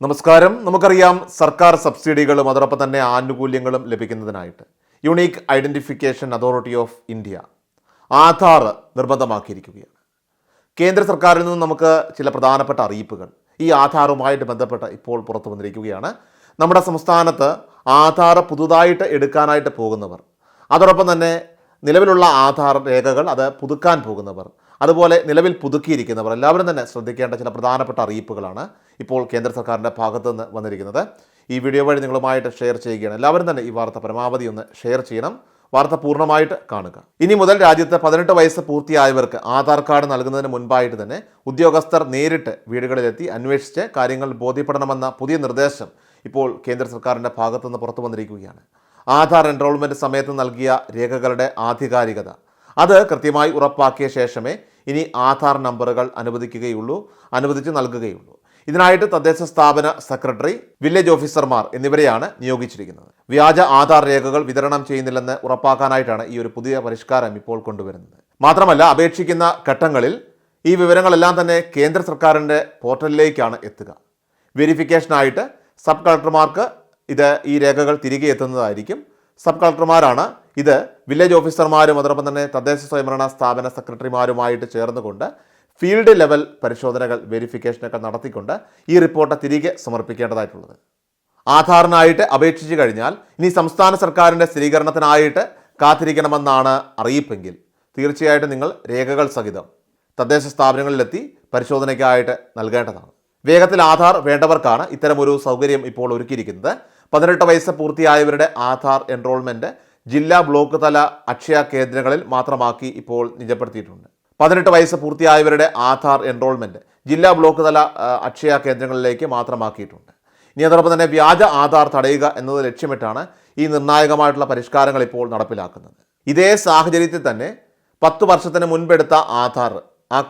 നമസ്കാരം. നമുക്കറിയാം, സർക്കാർ സബ്സിഡികളും അതോടൊപ്പം തന്നെ ആനുകൂല്യങ്ങളും ലഭിക്കുന്നതിനായിട്ട് unique identification authority of India Aadhaar നിർബന്ധമാക്കിയിരിക്കുകയാണ്. കേന്ദ്ര സർക്കാരിൽ നിന്ന് നമുക്ക് ചില പ്രധാനപ്പെട്ട അറിയിപ്പുകൾ ഈ ആധാറുമായിട്ട് ബന്ധപ്പെട്ട് ഇപ്പോൾ പുറത്തു വന്നിരിക്കുകയാണ്. നമ്മുടെ സംസ്ഥാനത്ത് ആധാർ പുതുതായിട്ട് എടുക്കാനായിട്ട് പോകുന്നവർ, അതോടൊപ്പം തന്നെ നിലവിലുള്ള ആധാർ രേഖകൾ അത് പുതുക്കാൻ പോകുന്നവർ, അതുപോലെ നിലവിൽ പുതുക്കിയിരിക്കുന്നവർ എല്ലാവരും തന്നെ ശ്രദ്ധിക്കേണ്ട ചില പ്രധാനപ്പെട്ട അറിയിപ്പുകളാണ് ഇപ്പോൾ കേന്ദ്ര സർക്കാരിൻ്റെ ഭാഗത്തു നിന്ന് വന്നിരിക്കുന്നത്. ഈ വീഡിയോ വഴി നിങ്ങളുമായിട്ട് ഷെയർ ചെയ്യുകയാണ്. എല്ലാവരും തന്നെ ഈ വാർത്ത പരമാവധി ഒന്ന് ഷെയർ ചെയ്യണം, വാർത്ത പൂർണ്ണമായിട്ട് കാണുക. ഇനി മുതൽ രാജ്യത്ത് 18 വയസ്സ് പൂർത്തിയായവർക്ക് ആധാർ കാർഡ് നൽകുന്നതിന് മുൻപായിട്ട് തന്നെ ഉദ്യോഗസ്ഥർ നേരിട്ട് വീടുകളിലെത്തി അന്വേഷിച്ച് കാര്യങ്ങൾ ബോധ്യപ്പെടണമെന്ന പുതിയ നിർദ്ദേശം ഇപ്പോൾ കേന്ദ്ര സർക്കാരിൻ്റെ ഭാഗത്തുനിന്ന് പുറത്തു വന്നിരിക്കുകയാണ്. ആധാർ എൻറോൾമെൻറ്റ് സമയത്ത് നൽകിയ രേഖകളുടെ ആധികാരികത അത് കൃത്യമായി ഉറപ്പാക്കിയ ശേഷമേ ഇനി ആധാർ നമ്പറുകൾ അനുവദിച്ച് നൽകുകയുള്ളൂ. ഇതിനായിട്ട് തദ്ദേശ സ്ഥാപന സെക്രട്ടറി, വില്ലേജ് ഓഫീസർമാർ എന്നിവരെയാണ് നിയോഗിച്ചിരിക്കുന്നത്. വ്യാജ ആധാർ രേഖകൾ വിതരണം ചെയ്യുന്നില്ലെന്ന് ഉറപ്പാക്കാനായിട്ടാണ് ഈ ഒരു പുതിയ പരിഷ്കാരം ഇപ്പോൾ കൊണ്ടുവരുന്നത്. മാത്രമല്ല, അപേക്ഷിക്കുന്ന ഘട്ടങ്ങളിൽ ഈ വിവരങ്ങളെല്ലാം തന്നെ കേന്ദ്ര സർക്കാരിൻ്റെ പോർട്ടലിലേക്കാണ് എത്തുക. വെരിഫിക്കേഷനായിട്ട് സബ് കളക്ടർമാർക്ക് ഈ രേഖകൾ തിരികെ എത്തുന്നതായിരിക്കും. സബ് കളക്ടർമാരാണ് ഇത് വില്ലേജ് ഓഫീസർമാരും അതോടൊപ്പം തന്നെ തദ്ദേശ സ്വയംഭരണ സ്ഥാപന സെക്രട്ടറിമാരുമായിട്ട് ചേർന്നുകൊണ്ട് ഫീൽഡ് ലെവൽ പരിശോധനകൾ, വെരിഫിക്കേഷനൊക്കെ നടത്തിക്കൊണ്ട് ഈ റിപ്പോർട്ട് തിരികെ സമർപ്പിക്കേണ്ടതായിട്ടുള്ളത്. ആധാറിനായിട്ട് അപേക്ഷിച്ച് കഴിഞ്ഞാൽ ഇനി സംസ്ഥാന സർക്കാരിൻ്റെ സ്ഥിരീകരണത്തിനായിട്ട് കാത്തിരിക്കണമെന്നാണ് അറിയിപ്പെങ്കിൽ തീർച്ചയായിട്ടും നിങ്ങൾ രേഖകൾ സഹിതം തദ്ദേശ സ്ഥാപനങ്ങളിലെത്തി പരിശോധനയ്ക്കായിട്ട് നൽകേണ്ടതാണ്. വേഗത്തിൽ ആധാർ വേണ്ടവർക്കാണ് ഇത്തരമൊരു സൗകര്യം ഇപ്പോൾ ഒരുക്കിയിരിക്കുന്നത്. 18 വയസ്സ് പൂർത്തിയായവരുടെ ആധാർ എൻറോൾമെൻറ്റ് ജില്ലാ ബ്ലോക്ക് തല അക്ഷയ കേന്ദ്രങ്ങളിൽ മാത്രമാക്കി ഇപ്പോൾ നിജപ്പെടുത്തിയിട്ടുണ്ട്. 18 വയസ്സ് പൂർത്തിയായവരുടെ ആധാർ എൻറോൾമെൻറ്റ് ജില്ലാ ബ്ലോക്ക് തല അക്ഷയ കേന്ദ്രങ്ങളിലേക്ക് മാത്രമാക്കിയിട്ടുണ്ട്. ഇനി അതോടൊപ്പം തന്നെ വ്യാജ ആധാർ തടയുക എന്നത് ലക്ഷ്യമിട്ടാണ് ഈ നിർണായകമായിട്ടുള്ള പരിഷ്കാരങ്ങൾ ഇപ്പോൾ നടപ്പിലാക്കുന്നത്. ഇതേ സാഹചര്യത്തിൽ തന്നെ 10 വർഷത്തിന് മുൻപെടുത്ത ആധാർ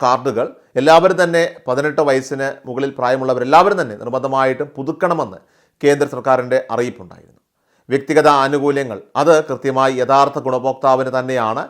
കാർഡുകൾ എല്ലാവരും തന്നെ 18 വയസ്സിന് മുകളിൽ പ്രായമുള്ളവരെല്ലാവരും തന്നെ നിർബന്ധമായിട്ടും പുതുക്കണമെന്ന് കേന്ദ്ര സർക്കാരിൻ്റെ അറിയിപ്പുണ്ടായിരുന്നു. വ്യക്തിഗത ആനുകൂല്യങ്ങൾ അത് കൃത്യമായി യഥാർത്ഥ ഗുണഭോക്താവിന് തന്നെയാണ്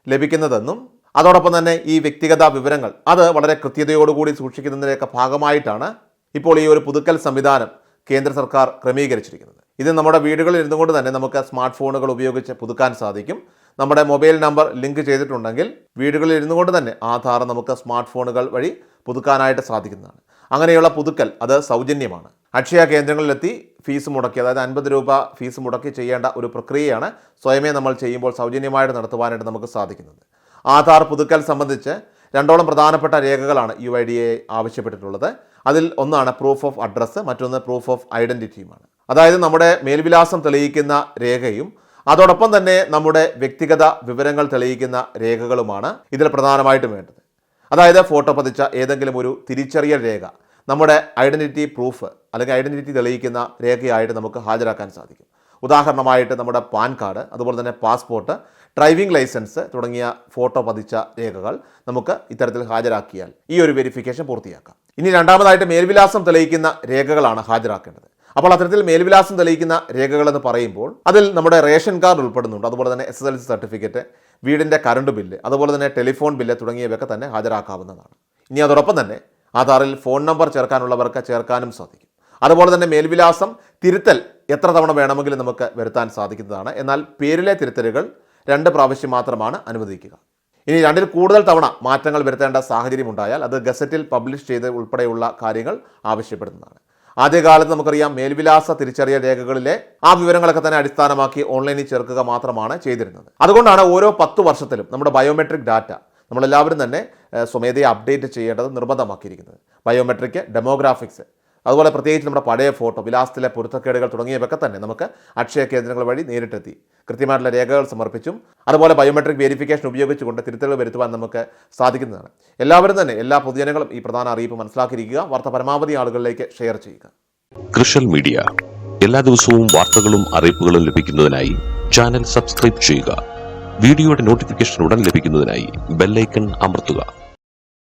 ലഭിക്കുന്നതെന്നും അതോടൊപ്പം തന്നെ ഈ വ്യക്തിഗത വിവരങ്ങൾ അത് വളരെ കൃത്യതയോടുകൂടി സൂക്ഷിക്കുന്നതിൻ്റെയൊക്കെ ഭാഗമായിട്ടാണ് ഇപ്പോൾ ഈ ഒരു പുതുക്കൽ സംവിധാനം കേന്ദ്ര സർക്കാർ ക്രമീകരിച്ചിരിക്കുന്നത്. ഇത് നമ്മുടെ വീടുകളിൽ ഇരുന്നുകൊണ്ട് തന്നെ നമുക്ക് സ്മാർട്ട് ഫോണുകൾ ഉപയോഗിച്ച് പുതുക്കാൻ സാധിക്കും. നമ്മുടെ മൊബൈൽ നമ്പർ ലിങ്ക് ചെയ്തിട്ടുണ്ടെങ്കിൽ വീടുകളിൽ ഇരുന്നുകൊണ്ട് തന്നെ ആധാർ നമുക്ക് സ്മാർട്ട് ഫോണുകൾ വഴി പുതുക്കാനായിട്ട് സാധിക്കുന്നതാണ്. അങ്ങനെയുള്ള പുതുക്കൽ അത് സൗജന്യമാണ്. അക്ഷയ കേന്ദ്രങ്ങളിലെത്തി ഫീസ് മുടക്കി, അതായത് 50 രൂപ ഫീസ് മുടക്കി ചെയ്യേണ്ട ഒരു പ്രക്രിയയാണ് സ്വയമേ നമ്മൾ ചെയ്യുമ്പോൾ സൗജന്യമായിട്ട് നടത്തുവാനായിട്ട് നമുക്ക് സാധിക്കുന്നത്. ആധാർ പുതുക്കൽ സംബന്ധിച്ച് 2ഓളം പ്രധാനപ്പെട്ട രേഖകളാണ് UIDAI ആവശ്യപ്പെട്ടിട്ടുള്ളത്. അതിൽ ഒന്നാണ് പ്രൂഫ് ഓഫ് അഡ്രസ്സ്, മറ്റൊന്ന് പ്രൂഫ് ഓഫ് ഐഡൻറ്റിറ്റിയുമാണ്. അതായത് നമ്മുടെ മേൽവിലാസം തെളിയിക്കുന്ന രേഖയും അതോടൊപ്പം തന്നെ നമ്മുടെ വ്യക്തിഗത വിവരങ്ങൾ തെളിയിക്കുന്ന രേഖകളുമാണ് ഇതിൽ പ്രധാനമായിട്ടും വേണ്ടത്. അതായത് ഫോട്ടോ പതിച്ച ഏതെങ്കിലും ഒരു തിരിച്ചറിയൽ രേഖ നമ്മുടെ ഐഡൻറ്റിറ്റി പ്രൂഫ് അല്ലെങ്കിൽ ഐഡൻറ്റിറ്റി തെളിയിക്കുന്ന രേഖയായിട്ട് നമുക്ക് ഹാജരാക്കാൻ സാധിക്കും. ഉദാഹരണമായിട്ട് നമ്മുടെ പാൻ കാർഡ്, അതുപോലെ തന്നെ പാസ്പോർട്ട്, ഡ്രൈവിംഗ് ലൈസൻസ് തുടങ്ങിയ ഫോട്ടോ പതിച്ച രേഖകൾ നമുക്ക് ഇത്തരത്തിൽ ഹാജരാക്കിയാൽ ഈ ഒരു വെരിഫിക്കേഷൻ പൂർത്തിയാക്കാം. ഇനി രണ്ടാമതായിട്ട് മേൽവിലാസം തെളിയിക്കുന്ന രേഖകളാണ് ഹാജരാക്കേണ്ടത്. അപ്പോൾ അത്തരത്തിൽ മേൽവിലാസം തെളിയിക്കുന്ന രേഖകളെന്ന് പറയുമ്പോൾ അതിൽ നമ്മുടെ റേഷൻ കാർഡ് ഉൾപ്പെടുന്നുണ്ട്, അതുപോലെ തന്നെ SSLC സർട്ടിഫിക്കറ്റ്, വീടിൻ്റെ കറണ്ട് ബില്ല്, അതുപോലെ തന്നെ ടെലിഫോൺ ബില്ല് തുടങ്ങിയവയൊക്കെ തന്നെ ഹാജരാക്കാവുന്നതാണ്. ഇനി അതോടൊപ്പം തന്നെ ആധാറിൽ ഫോൺ നമ്പർ ചേർക്കാനുള്ളവർക്ക് ചേർക്കാനും സാധിക്കും. അതുപോലെ തന്നെ മേൽവിലാസം തിരുത്തൽ എത്ര തവണ വേണമെങ്കിലും നമുക്ക് വരുത്താൻ സാധിക്കുന്നതാണ്. എന്നാൽ പേരിലെ തിരുത്തലുകൾ 2 പ്രാവശ്യം മാത്രമാണ് അനുവദിക്കുക. ഇനി 2ൽ കൂടുതൽ തവണ മാറ്റങ്ങൾ വരുത്തേണ്ട സാഹചര്യം ഉണ്ടായാൽ അത് ഗസറ്റിൽ പബ്ലിഷ് ചെയ്ത് ഉൾപ്പെടെയുള്ള കാര്യങ്ങൾ ആവശ്യപ്പെടുന്നതാണ്. ആദ്യകാലത്ത് നമുക്കറിയാം, മേൽവിലാസ തിരിച്ചറിയൽ രേഖകളിലെ ആ വിവരങ്ങളൊക്കെ തന്നെ അടിസ്ഥാനമാക്കി ഓൺലൈനിൽ ചേർക്കുക മാത്രമാണ് ചെയ്തിരുന്നത്. അതുകൊണ്ടാണ് ഓരോ 10 വർഷത്തിലും നമ്മുടെ ബയോമെട്രിക് ഡാറ്റ നമ്മളെല്ലാവരും തന്നെ സ്വമേധയെ അപ്ഡേറ്റ് ചെയ്യേണ്ടത് നിർബന്ധമാക്കിയിരിക്കുന്നത്. ബയോമെട്രിക്, ഡെമോഗ്രാഫിക്സ്, അതുപോലെ പ്രത്യേകിച്ച് നമ്മുടെ പഴയ ഫോട്ടോ, വിലാസത്തിലെ പൊരുത്തക്കേടുകൾ തുടങ്ങിയവയൊക്കെ തന്നെ നമുക്ക് അക്ഷയ കേന്ദ്രങ്ങൾ വഴി നേരിട്ടെത്തി കൃത്യമായിട്ടുള്ള രേഖകൾ സമർപ്പിച്ചും അതുപോലെ ബയോമെട്രിക് വെരിഫിക്കേഷൻ ഉപയോഗിച്ചുകൊണ്ട് തിരുത്തലുകൾ വരുത്തുവാൻ നമുക്ക് സാധിക്കുന്നതാണ്. എല്ലാവരും തന്നെ, എല്ലാ പൊതുജനങ്ങളും ഈ പ്രധാന അറിയിപ്പ് മനസ്സിലാക്കിയിരിക്കുക. വാർത്ത പരമാവധി ആളുകളിലേക്ക് ഷെയർ ചെയ്യുക. കൃഷൽ മീഡിയ എല്ലാ ദിവസവും വാർത്തകളും അറിയിപ്പുകളും ലഭിക്കുന്നതിനായി ചാനൽ സബ്സ്ക്രൈബ് ചെയ്യുക. വീഡിയോയുടെ നോട്ടിഫിക്കേഷൻ ഉടൻ ലഭിക്കുന്നതിനായി ബെൽ ഐക്കൺ അമർത്തുക.